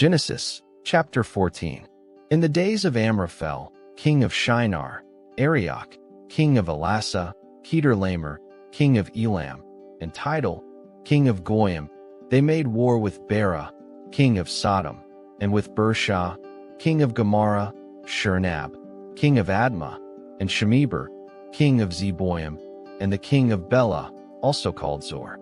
Genesis, chapter 14. In the days of Amraphel, king of Shinar, Arioch, king of Elasa, Kedorlaomer, king of Elam, and Tidal, king of Goyim, they made war with Bera, king of Sodom, and with Bersha, king of Gomorrah, Shernab, king of Admah, and Shemeber, king of Zeboim, and the king of Bela, also called Zor.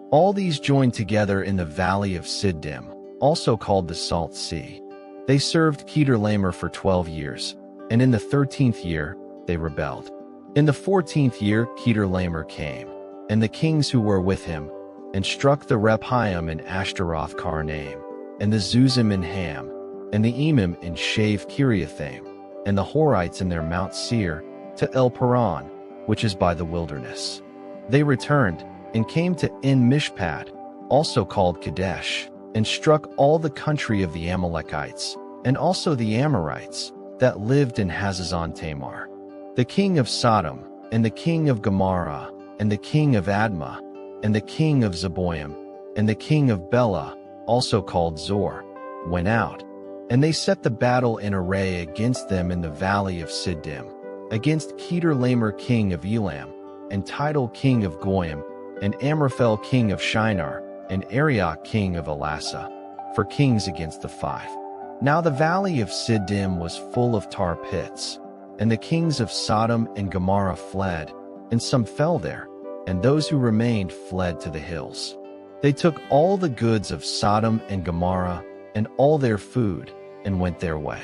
All these joined together in the valley of Siddim, also called the Salt Sea. They served Kedorlaomer for 12 years, and in the 13th year they rebelled. In the 14th year Kedorlaomer came, and the kings who were with him, and struck the Rephaim in Ashtaroth Karnaim, and the Zuzim in Ham, and the Emim in Shave Kiriathaim, and the Horites in their Mount Seir, to El Paran, which is by the wilderness. They returned, and came to En Mishpat, also called Kadesh, and struck all the country of the Amalekites, and also the Amorites, that lived in Hazazon Tamar. The king of Sodom, and the king of Gomorrah, and the king of Admah, and the king of Zeboim, and the king of Bela, also called Zor, went out, and they set the battle in array against them in the valley of Siddim, against Kedorlaomer king of Elam, and Tidal king of Goyim, and Amraphel king of Shinar, and Arioch king of Elasa, for kings against the five. Now the valley of Siddim was full of tar pits, and the kings of Sodom and Gomorrah fled, and some fell there, and those who remained fled to the hills. They took all the goods of Sodom and Gomorrah, and all their food, and went their way.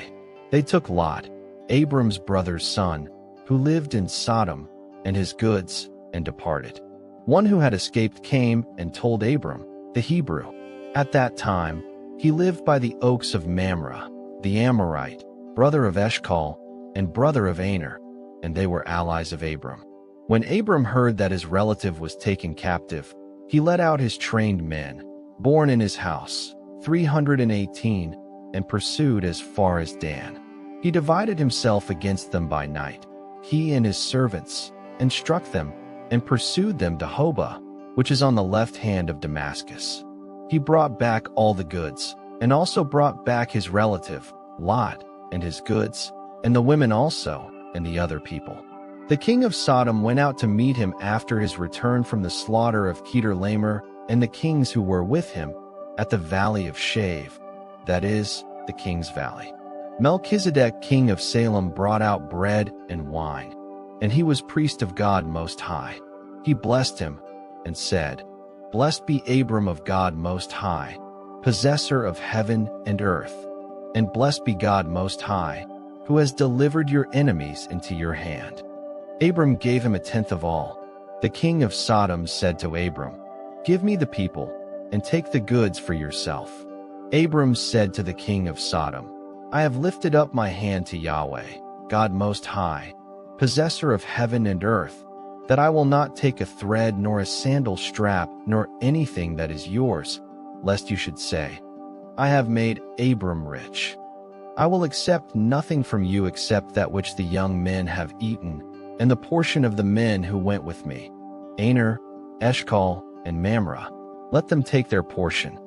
They took Lot, Abram's brother's son, who lived in Sodom, and his goods, and departed. One who had escaped came and told Abram, the Hebrew. At that time, he lived by the oaks of Mamre, the Amorite, brother of Eshcol, and brother of Aner, and they were allies of Abram. When Abram heard that his relative was taken captive, he led out his trained men, born in his house, 318, and pursued as far as Dan. He divided himself against them by night, he and his servants, and struck them, and pursued them to Hobah, which is on the left hand of Damascus. He brought back all the goods, and also brought back his relative, Lot, and his goods, and the women also, and the other people. The king of Sodom went out to meet him after his return from the slaughter of Kedorlaomer, and the kings who were with him, at the valley of Shave, that is, the king's valley. Melchizedek king of Salem brought out bread and wine, and he was priest of God Most High. He blessed him, and said, Blessed be Abram of God Most High, possessor of heaven and earth, and blessed be God Most High, who has delivered your enemies into your hand. Abram gave him a tenth of all. The king of Sodom said to Abram, Give me the people, and take the goods for yourself. Abram said to the king of Sodom, I have lifted up my hand to Yahweh, God Most High, possessor of heaven and earth, that I will not take a thread nor a sandal strap nor anything that is yours, lest you should say, I have made Abram rich. I will accept nothing from you except that which the young men have eaten, and the portion of the men who went with me, Aner, Eshcol, and Mamre. Let them take their portion,